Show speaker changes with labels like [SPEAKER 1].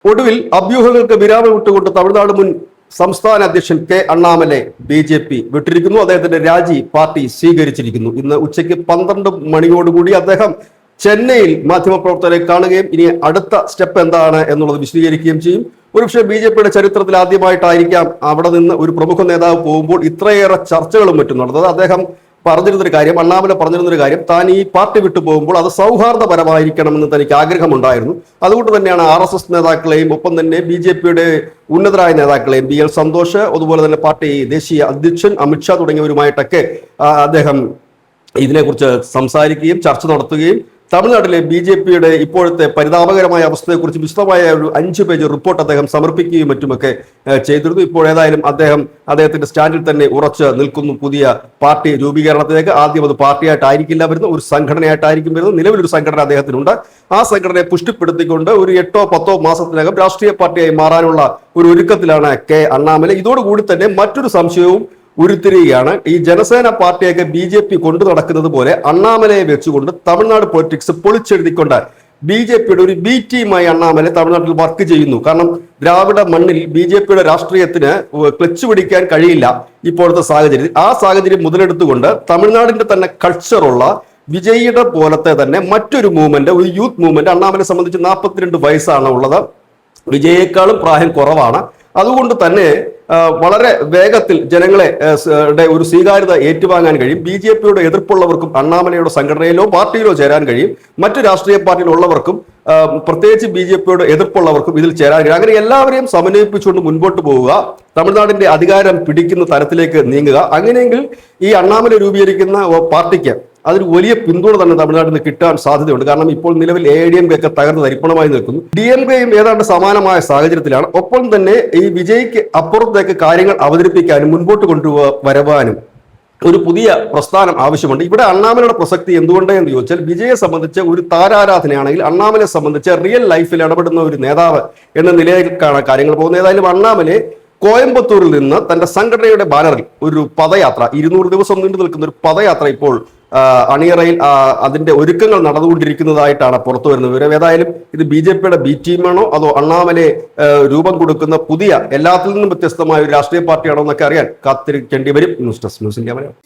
[SPEAKER 1] ഒടുവിൽ അഭ്യൂഹങ്ങൾക്ക് വിരാമം വിട്ടുകൊണ്ട് തമിഴ്നാട് മുൻ സംസ്ഥാന അധ്യക്ഷൻ കെ അണ്ണാമലെ BJP വിട്ടിരിക്കുന്നു. അദ്ദേഹത്തിന്റെ രാജി പാർട്ടി സ്വീകരിച്ചിരിക്കുന്നു. ഇന്ന് ഉച്ചയ്ക്ക് 12 മണിയോടുകൂടി അദ്ദേഹം ചെന്നൈയിൽ മാധ്യമപ്രവർത്തകരെ കാണുകയും ഇനി അടുത്ത സ്റ്റെപ്പ് എന്താണ് എന്നുള്ളത് വിശദീകരിക്കുകയും ചെയ്യും. ഒരുപക്ഷെ BJPയുടെ ചരിത്രത്തിൽ ആദ്യമായിട്ടായിരിക്കാം അവിടെ നിന്ന് ഒരു പ്രമുഖ നേതാവ് പോകുമ്പോൾ ഇത്രയേറെ ചർച്ചകളും മറ്റും നടന്നത്. അദ്ദേഹം പറഞ്ഞിരുന്നൊരു കാര്യം, അണ്ണാമല പറഞ്ഞിരുന്നൊരു കാര്യം, താൻ ഈ പാർട്ടി വിട്ടു പോകുമ്പോൾ അത് സൗഹാർദ്ദപരമായിരിക്കണമെന്ന് തനിക്ക് ആഗ്രഹമുണ്ടായിരുന്നു. അതുകൊണ്ട് തന്നെയാണ് RSS നേതാക്കളെയും ഒപ്പം തന്നെ BJPയുടെ ഉന്നതരായ നേതാക്കളെയും BL സന്തോഷ്, അതുപോലെ തന്നെ പാർട്ടി ദേശീയ അധ്യക്ഷൻ അമിത്ഷാ തുടങ്ങിയവരുമായിട്ടൊക്കെ അദ്ദേഹം ഇതിനെക്കുറിച്ച് സംസാരിക്കുകയും ചർച്ച നടത്തുകയും തമിഴ്നാട്ടിലെ BJPയുടെ ഇപ്പോഴത്തെ പരിതാപകരമായ അവസ്ഥയെക്കുറിച്ച് വിശദമായ ഒരു 5 പേജ് റിപ്പോർട്ട് അദ്ദേഹം സമർപ്പിക്കുകയും മറ്റുമൊക്കെ ചെയ്തിരുന്നു. ഇപ്പോൾ ഏതായാലും അദ്ദേഹത്തിന്റെ സ്റ്റാൻഡിൽ തന്നെ ഉറച്ച് നിൽക്കുന്നു. പുതിയ പാർട്ടി രൂപീകരണത്തിലേക്ക് ആദ്യം അത് പാർട്ടിയായിട്ടായിരിക്കില്ല വരുന്നത്, ഒരു സംഘടനയായിട്ടായിരിക്കും വരുന്നത്. നിലവിലൊരു സംഘടന അദ്ദേഹത്തിനുണ്ട്. ആ സംഘടനയെ പുഷ്ടിപ്പെടുത്തിക്കൊണ്ട് ഒരു 8-10 മാസത്തിനകം രാഷ്ട്രീയ പാർട്ടിയായി മാറാനുള്ള ഒരു ഒരുക്കത്തിലാണ് കെ അണ്ണാമല. ഇതോടുകൂടി തന്നെ മറ്റൊരു സംശയവും ഉരുത്തിരിയുകയാണ്. ഈ ജനസേന പാർട്ടിയൊക്കെ BJP കൊണ്ടു നടക്കുന്നത് പോലെ അണ്ണാമലയെ വെച്ചുകൊണ്ട് തമിഴ്നാട് പൊളിറ്റിക്സ് പൊളിച്ചെഴുതിക്കൊണ്ട് BJPയുടെ ഒരു B ടീമായി അണ്ണാമല തമിഴ്നാട്ടിൽ വർക്ക് ചെയ്യുന്നു. കാരണം ദ്രാവിഡ മണ്ണിൽ BJPയുടെ രാഷ്ട്രീയത്തിന് ക്ലച്ച് പിടിക്കാൻ കഴിയില്ല ഇപ്പോഴത്തെ സാഹചര്യത്തിൽ. ആ സാഹചര്യം മുതലെടുത്തുകൊണ്ട് തമിഴ്നാടിന്റെ തന്നെ കൾച്ചറുള്ള വിജയിയുടെ പോലത്തെ തന്നെ മറ്റൊരു മൂവ്മെന്റ്, ഒരു യൂത്ത് മൂവ്മെന്റ്. അണ്ണാമലയെ സംബന്ധിച്ച് 42 വയസ്സാണ് ഉള്ളത്. വിജയേക്കാളും പ്രായം കുറവാണ്. അതുകൊണ്ട് തന്നെ വളരെ വേഗത്തിൽ ജനങ്ങളെ ഒരു സ്വീകാര്യത ഏറ്റുവാങ്ങാൻ കഴിയും. BJPയുടെ എതിർപ്പുള്ളവർക്കും അണ്ണാമലയുടെ സംഘടനയിലോ പാർട്ടിയിലോ ചേരാൻ കഴിയും. മറ്റു രാഷ്ട്രീയ പാർട്ടിയിലുള്ളവർക്കും പ്രത്യേകിച്ച് BJPയുടെ എതിർപ്പുള്ളവർക്കും ഇതിൽ ചേരാൻ കഴിയും. അങ്ങനെ എല്ലാവരെയും സമന്വയിപ്പിച്ചുകൊണ്ട് മുൻപോട്ട് പോവുക, തമിഴ്നാടിന്റെ അധികാരം പിടിക്കുന്ന തരത്തിലേക്ക് നീങ്ങുക. അങ്ങനെയെങ്കിൽ ഈ അണ്ണാമല രൂപീകരിക്കുന്ന പാർട്ടിക്ക് അതൊരു വലിയ പിന്തുണ തന്നെ തമിഴ്നാട്ടിൽ നിന്ന് കിട്ടാൻ സാധ്യതയുണ്ട്. കാരണം ഇപ്പോൾ നിലവിൽ AIDMK ഒക്കെ തകർന്ന് തരിപ്പണമായി നിൽക്കുന്നു. DMKയും ഏതാണ്ട് സമാനമായ സാഹചര്യത്തിലാണ്. ഒപ്പം തന്നെ ഈ വിജയ്ക്ക് അപ്പുറത്തേക്ക് കാര്യങ്ങൾ അവതരിപ്പിക്കാനും മുൻപോട്ട് കൊണ്ടുവരുവാനും ഒരു പുതിയ പ്രസ്ഥാനം ആവശ്യമുണ്ട്. ഇവിടെ അണ്ണാമലയുടെ പ്രസക്തി എന്തുകൊണ്ടെന്ന് ചോദിച്ചാൽ, വിജയെ സംബന്ധിച്ച് ഒരു താരാരാധനയാണെങ്കിൽ അണ്ണാമലയെ സംബന്ധിച്ച് റിയൽ ലൈഫിൽ ഇടപെടുന്ന ഒരു നേതാവ് എന്ന നിലയിലേക്കാണ് കാര്യങ്ങൾ പോകുന്നത്. ഏതായാലും അണ്ണാമലെ കോയമ്പത്തൂരിൽ നിന്ന് തന്റെ സംഘടനയുടെ ബാനറിൽ ഒരു പദയാത്ര, 200 ദിവസം നീണ്ടു നിൽക്കുന്ന ഒരു പദയാത്ര ഇപ്പോൾ അണിയറയിൽ അതിന്റെ ഒരുക്കങ്ങൾ നടന്നുകൊണ്ടിരിക്കുന്നതായിട്ടാണ് പുറത്തു വരുന്നത് വിവരം. ഏതായാലും ഇത് BJPയുടെ B ടീമാണോ അതോ അണ്ണാമലെ രൂപം കൊടുക്കുന്ന പുതിയ എല്ലാത്തിൽ നിന്നും വ്യത്യസ്തമായ ഒരു രാഷ്ട്രീയ പാർട്ടിയാണോ എന്നൊക്കെ അറിയാൻ കാത്തിരിക്കേണ്ടി വരും. News desk news India Malayalam.